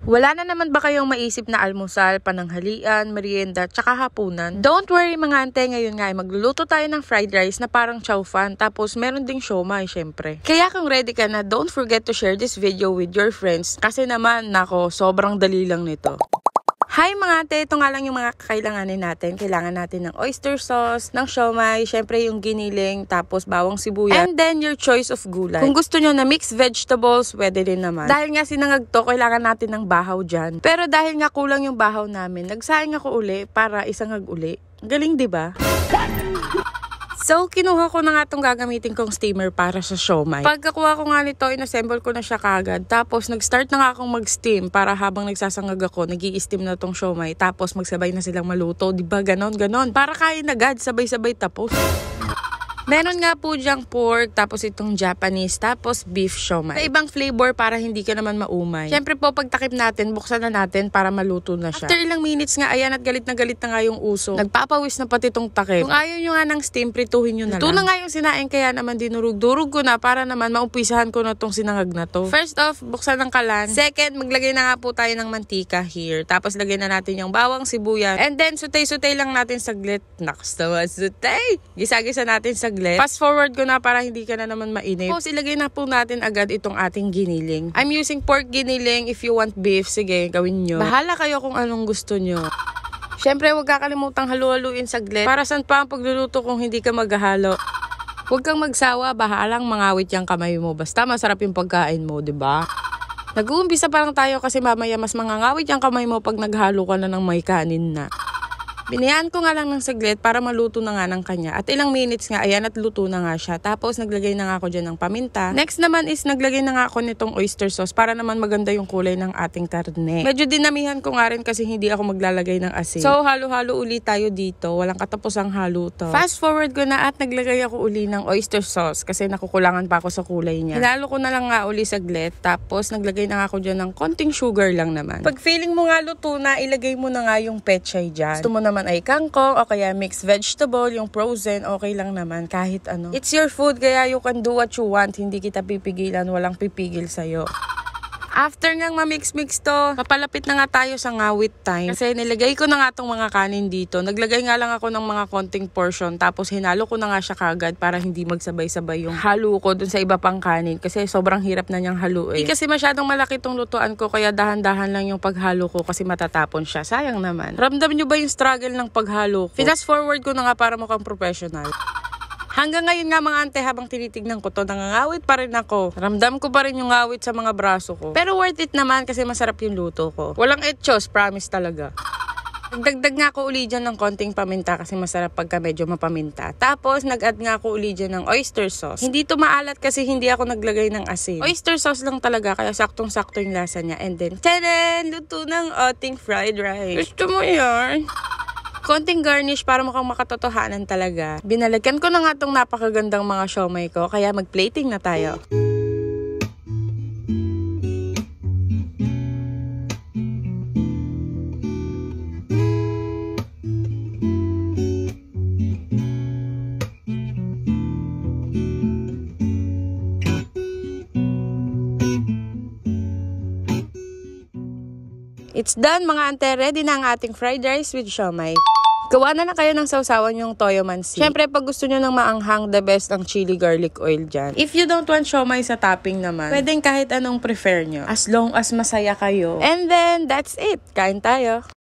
Wala na naman ba kayong maisip na almusal, pananghalian, merienda, tsaka hapunan? Don't worry mga ante, ngayon nga ay magluluto tayo ng fried rice na parang chow fan, tapos meron ding siomai syempre. Kaya kung ready ka na, don't forget to share this video with your friends kasi naman, nako, sobrang dali lang nito. Hi mga ate, ito nga lang yung mga kakailanganin natin. Kailangan natin ng oyster sauce, ng siomai, syempre yung giniling, tapos bawang sibuyas, and then your choice of gulay. Kung gusto nyo na mixed vegetables, pwede din naman. Dahil nga sinangag to, kailangan natin ng bahaw dyan. Pero dahil nga kulang yung bahaw namin, nagsaing ako uli para isangag uli. Galing, diba? So, kinuha ko na nga itong gagamitin kong steamer para sa siomai. Pagkakuha ko nga nito, inassemble ko na siya kagad. Tapos, nag-start na nga akong mag-steam para habang nagsasangag ako, nag-i-steam na itong siomai. Tapos, magsabay na silang maluto. Diba? Ganon. Para kain agad, sabay-sabay tapos. Meron nga po diyang pork, tapos itong Japanese, tapos beef siomai. Sa ibang flavor para hindi ka naman maumay. Siyempre po, pagtakip natin, buksan na natin para maluto na siya. After ilang minutes nga, ayan at galit na nga yung uso. Nagpapawis na pati itong takip. Kung ayaw nyo nga ng steam, prituhin nyo na lang. Ito na nga yung sinaing, kaya naman dinurug-durug ko na para naman maumpisahan ko na itong sinangag na to. First off, buksan ng kalan. Second, maglagay na nga po tayo ng mantika here. Tapos lagay na natin yung bawang, sibuyas. And then, sutay-sutay lang natin saglit. Naks naman, sutay! Gisa-gisa natin saglit. Fast forward ko na para hindi ka na naman mainip. Tapos ilagay na po natin agad itong ating giniling. I'm using pork giniling. If you want beef, sige, gawin nyo. Bahala kayo kung anong gusto nyo. Siyempre, huwag kakalimutang halu-haluin saglit. Para saan pa ang pagluluto kung hindi ka maghahalo? Huwag kang magsawa, bahalang mangawit yung kamay mo. Basta masarap yung pagkain mo, diba? Nag-uumpisa pa lang tayo kasi mamaya mas mangangawit yung kamay mo pag naghalo ka na ng may kanin na. Binayaan ko nga lang ng saglit para maluto na nga ng kanya. At ilang minutes nga, ayan at luto na nga siya. Tapos naglagay na nga ako dyan ng paminta. Next naman is naglagay na nga ako nitong oyster sauce para naman maganda yung kulay ng ating karne. Medyo dinamihan ko nga rin kasi hindi ako maglalagay ng asin. So halo-halo uli tayo dito. Walang katapusang halo to. Fast forward ko na at naglagay ako uli ng oyster sauce kasi nakukulangan pa ako sa kulay niya. Hinalo ko na lang nga uli saglit. Tapos naglagay na nga ako dyan ng konting sugar lang naman. Pag feeling mo nga luto na, ilagay mo na nga yung pechay dyan. Gusto mo naman ay kangkong o kaya mixed vegetable, yung frozen, okay lang naman kahit ano. It's your food kaya you can do what you want. Hindi kita pipigilan, walang pipigil sa'yo. After ngang ma-mix-mix to, papalapit na nga tayo sa ngawit time. Kasi nilagay ko na nga tong mga kanin dito. Naglagay nga lang ako ng mga konting portion. Tapos hinalo ko na nga siya kagad para hindi magsabay-sabay yung halo ko dun sa iba pang kanin. Kasi sobrang hirap na niyang haluin. Hindi kasi masyadong malaki tong lutuan ko. Kaya dahan-dahan lang yung paghalo ko kasi matatapon siya. Sayang naman. Ramdam nyo ba yung struggle ng paghalo ko? Fast forward ko na nga para mukhang professional. Hanggang ngayon nga mga ante, habang tinitignan ko to, nangangawit pa rin ako. Ramdam ko pa rin yung ngawit sa mga braso ko. Pero worth it naman kasi masarap yung luto ko. Walang etchos, promise talaga. Nagdagdag nga ako uli dyan ng konting paminta kasi masarap pagka medyo mapaminta. Tapos nag-add nga ako uli dyan ng oyster sauce. Hindi to maalat kasi hindi ako naglagay ng asin. Oyster sauce lang talaga kaya saktong-sakto yung lasa niya. And then, tadaan! Luto ng ating fried rice. Gusto mo yan? Konting garnish para mukhang makatotohanan talaga. Binalikan ko na nga tong napakagandang mga siomai ko, kaya mag-plating na tayo. It's done mga ante, ready na ang ating fried rice with siomai. Gawa na kayo ng sausawan yung toyo mansi. Siyempre, pag gusto nyo ng maanghang, the best ang chili garlic oil dyan. If you don't want siomai sa topping naman, pwedeng kahit anong prefer nyo. As long as masaya kayo. And then, that's it. Kain tayo.